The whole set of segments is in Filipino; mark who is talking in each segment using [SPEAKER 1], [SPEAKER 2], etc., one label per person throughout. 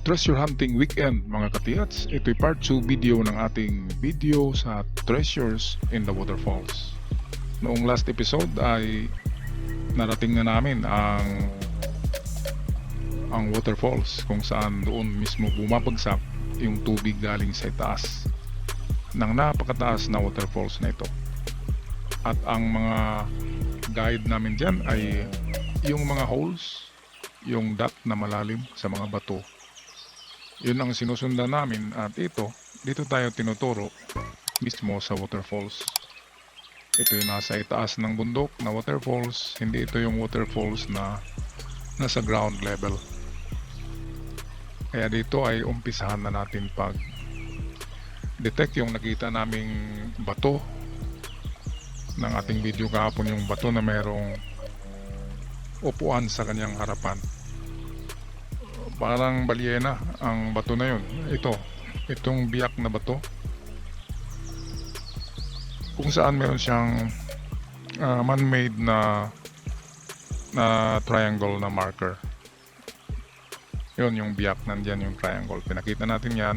[SPEAKER 1] Treasure Hunting Weekend mga katiyats. Ito'y part 2 video ng ating video sa Treasures in the Waterfalls. Noong last episode ay narating na namin ang waterfalls kung saan doon mismo bumabagsak yung tubig galing sa itaas ng napakataas na waterfalls na ito. At ang mga guide namin dyan ay yung mga holes, yung dot na malalim sa mga bato. Yun ang sinusundan namin at dito tayo tinuturo mismo sa waterfalls. Ito yung nasa itaas ng bundok na waterfalls, hindi ito yung waterfalls na nasa ground level. Kaya dito ay umpisahan na natin pag detect yung nakita naming bato ng ating video kahapon, yung bato na merong upuan sa kanyang harapan. Parang balyena ang bato na yun. Itong biyak na bato kung saan meron siyang man-made na triangle na marker. Yun yung biyak, nandyan yung triangle. Pinakita natin yan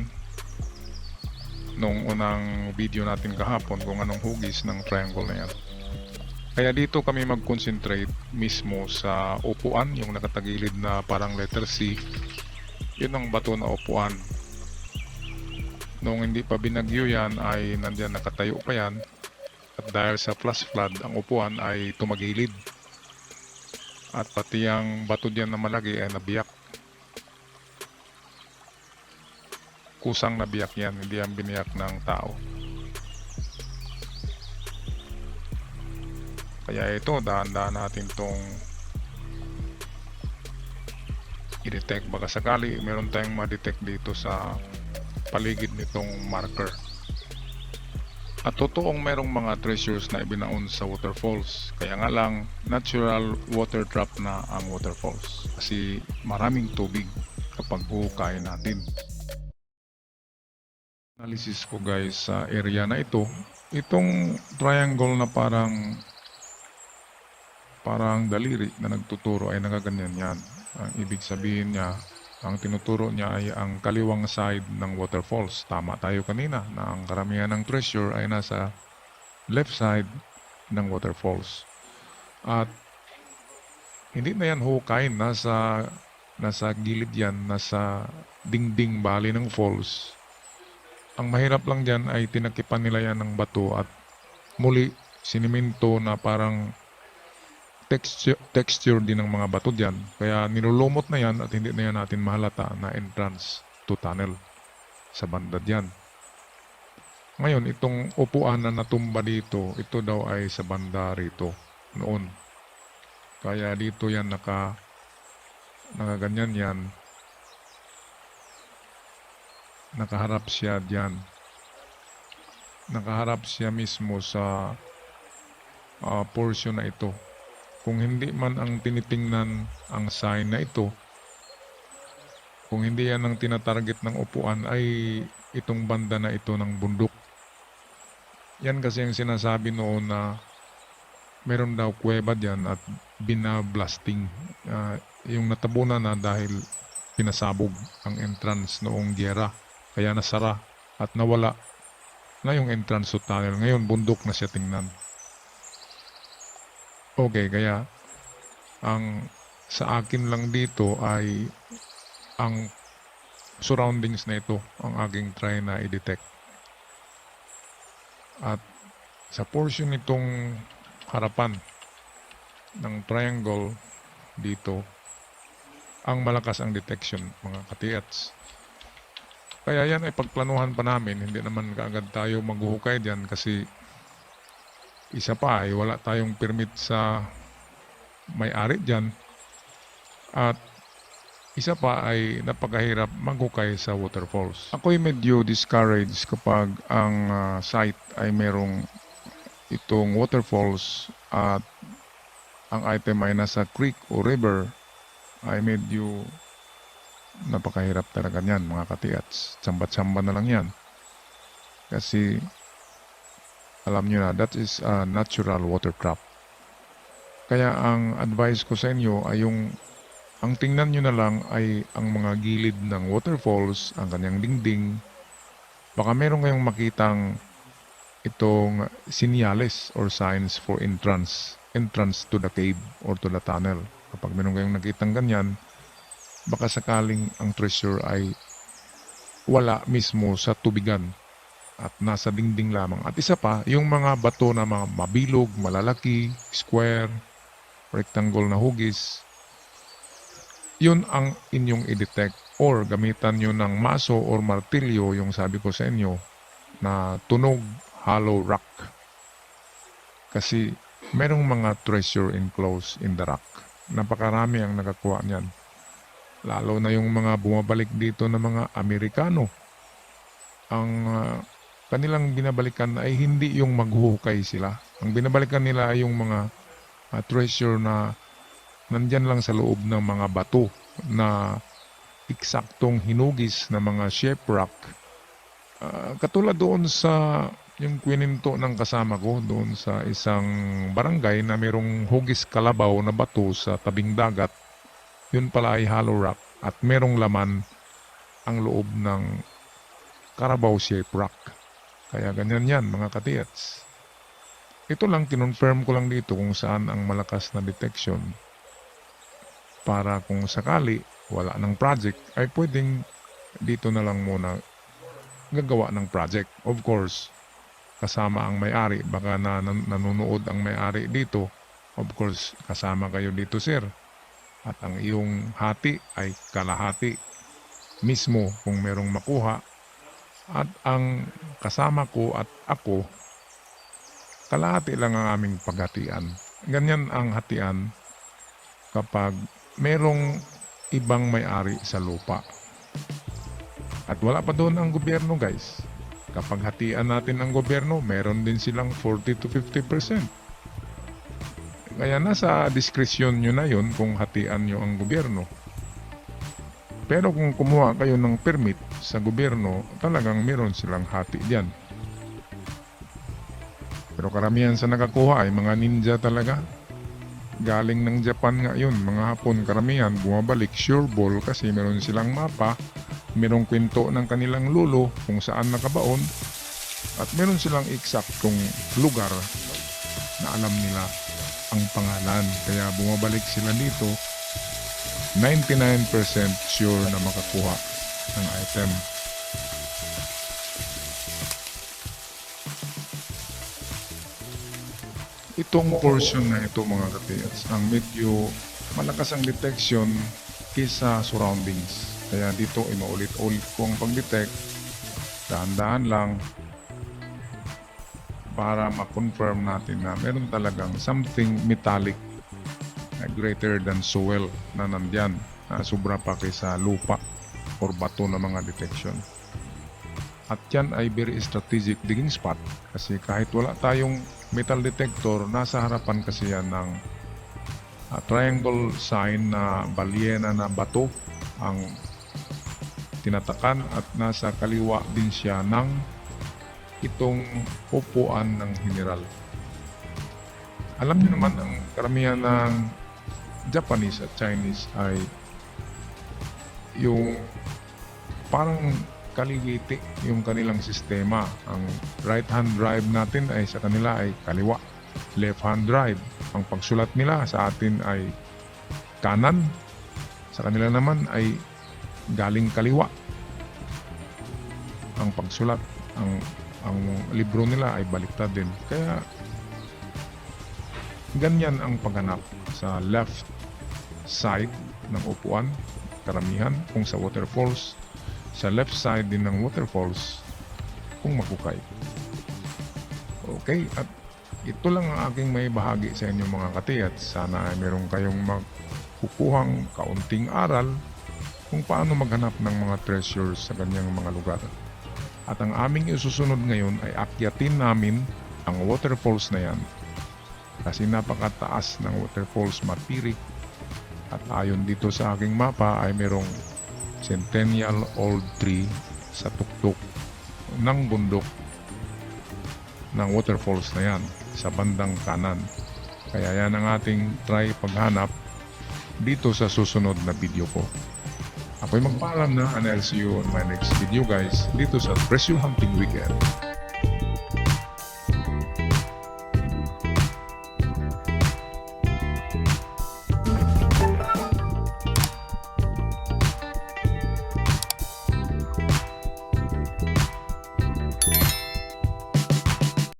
[SPEAKER 1] nung unang video natin kahapon kung anong hugis ng triangle na yan. Kaya dito kami mag-concentrate mismo sa upuan, yung nakatagilid na parang letter C. Yun ang bato na upuan. Nung hindi pa binagyo yan ay nandyan nakatayo pa yan. At dahil sa flash flood, ang upuan ay tumagilid. At pati ang bato diyan na malaki ay nabiyak. Kusang nabiyak yan, hindi yan biniyak ng tao. Kaya ito, dahan-dahan natin tong i-detect. Baka sakali meron tayong ma-detect dito sa paligid nitong marker. At totoong merong mga treasures na ibinaon sa waterfalls. Kaya nga lang, natural water trap na ang waterfalls. Kasi maraming tubig kapag huhukayin natin. Analysis ko guys sa area na ito. Itong triangle na parang daliri na nagtuturo ay nakaganyan yan. Ang ibig sabihin niya, ang tinuturo niya ay ang kaliwang side ng waterfalls. Tama tayo kanina na ang karamihan ng treasure ay nasa left side ng waterfalls. At hindi na yan hukayin, nasa gilid yan, nasa dingding bali ng falls. Ang mahirap lang dyan ay tinakipan nila yan ng bato at muli siniminto na parang texture din ng mga bato dyan. Kaya nilulumot na yan at hindi na yan natin mahalata na entrance to tunnel sa banda dyan. Ngayon, itong upuan na natumba dito, ito daw ay sa banda rito noon. Kaya dito yan nakaganyan yan. Nakaharap siya dyan. Nakaharap siya mismo sa portion na ito. Kung hindi man ang tinitingnan ang sign na ito, kung hindi yan ang tinatarget ng upuan, ay itong banda na ito ng bundok. Yan kasi ang sinasabi noon na meron daw kuweba dyan at binablasting. Yung natabunan na dahil pinasabog ang entrance noong giyera. Kaya nasara at nawala na yung entrance to tunnel. Ngayon bundok na siya tingnan. Okay, kaya ang sa akin lang dito ay ang surroundings na ito ang aking try na i-detect. At sa portion nitong harapan ng triangle dito, ang malakas ang detection mga katiyats. Kaya yan ay pagplanuhan pa namin, hindi naman kaagad tayo maghuhukay diyan kasi isa pa ay wala tayong permit sa may-ari dyan. At isa pa ay napakahirap maghukay sa waterfalls. Ako'y medyo discouraged kapag ang site ay merong itong waterfalls at ang item ay nasa creek o river, ay medyo napakahirap talaga niyan mga katiyats. Sambat-samba na lang yan. Kasi alam nyo na, that is a natural water trap. Kaya ang advice ko sa inyo ay yung Ang tingnan nyo na lang ay ang mga gilid ng waterfalls, ang kanyang dingding. Baka meron kayong makitang itong sinyales or signs for entrance to the cave or to the tunnel. Kapag meron kayong nakitang ganyan, baka sakaling ang treasure ay wala mismo sa tubigan at nasa dingding lamang. At isa pa, yung mga bato na mga mabilog, malalaki, square, rectangle na hugis, yun ang inyong i-detect or gamitan nyo ng maso or martilyo, yung sabi ko sa inyo, na tunog hollow rock. Kasi merong mga treasure enclosed in the rock. Napakarami ang nakakuha niyan. Lalo na yung mga bumabalik dito na mga Amerikano. Ang kanilang binabalikan ay hindi yung maghuhukay sila. Ang binabalikan nila ay yung mga treasure na nandyan lang sa loob ng mga bato na eksaktong hinugis na mga shape rock. Katulad doon sa yung kwininto ng kasama ko doon sa isang barangay na merong hugis kalabaw na bato sa tabing dagat. Yun pala ay hollow rock at merong laman ang loob ng Carabao shape rock. Kaya ganyan yan mga katiyats. Ito lang, kinonfirm ko lang dito kung saan ang malakas na detection para kung sakali wala ng project ay pwedeng dito na lang muna gagawa ng project. Of course, kasama ang may-ari. Baka nanonood ang may-ari dito. Of course, kasama kayo dito, sir. At ang iyong hati ay kalahati mismo kung merong makuha. At ang kasama ko at ako, kalahati lang ang aming paghatian. Ganyan ang hatian kapag merong ibang may-ari sa lupa. At wala pa doon ang gobyerno, guys. Kapag hatian natin ang gobyerno, meron din silang 40 to 50%. Kaya nasa diskresyon nyo na yun kung hatian nyo ang gobyerno. Pero kung kumuha kayo ng permit sa gobyerno, talagang meron silang hati dyan. Pero karamihan sa nakakuha ay mga ninja talaga. Galing ng Japan nga yun, mga Hapon karamihan, bumabalik sure ball kasi meron silang mapa, merong kwento ng kanilang lolo kung saan nakabaon, at meron silang eksaktong lugar na alam nila ang pangalan. Kaya bumabalik sila dito, 99% sure na makakuha ng item. Itong portion na ito mga katiyats, ang medyo malakas ang detection kaysa surroundings. Kaya dito ay maulit-ulit kong pag-detect, dahan-dahan lang para ma-confirm natin na meron talagang something metallic na greater than soil na nandyan, na sobra pa kaysa lupa or bato na mga detection. At yan ay very strategic digging spot kasi kahit wala tayong metal detector, nasa harapan kasi yan ng triangle sign na balyena na bato ang tinatakan, at nasa kaliwa din siya ng itong upuan ng general. Alam niyo naman ang karamihan ng Japanese at Chinese ay yung parang kaliwiti yung kanilang sistema. Ang right hand drive natin ay sa kanila ay kaliwa, left hand drive. Ang pagsulat nila sa atin ay kanan, sa kanila naman ay galing kaliwa ang pagsulat. Ang libro nila ay baliktad din. Kaya ganyan ang paghanap sa left side ng upuan karamihan kung sa waterfalls, sa left side din ng waterfalls kung mahukay. Okay, at ito lang ang aking may bahagi sa inyo mga katiyat. Sana ay meron kayong magkukuhang kaunting aral kung paano maghanap ng mga treasures sa ganyang mga lugar. At ang aming isusunod ngayon ay akyatin namin ang waterfalls na yan. Kasi napakataas ng waterfalls, Matirik. At ayon dito sa aking mapa ay merong centennial old tree sa tuktok ng bundok ng waterfalls na yan sa bandang kanan. Kaya yan ang ating try paghanap dito sa susunod na video ko. Ako'y magpaalam na and I'll see you on my next video guys dito sa Presyo Hunting Weekend.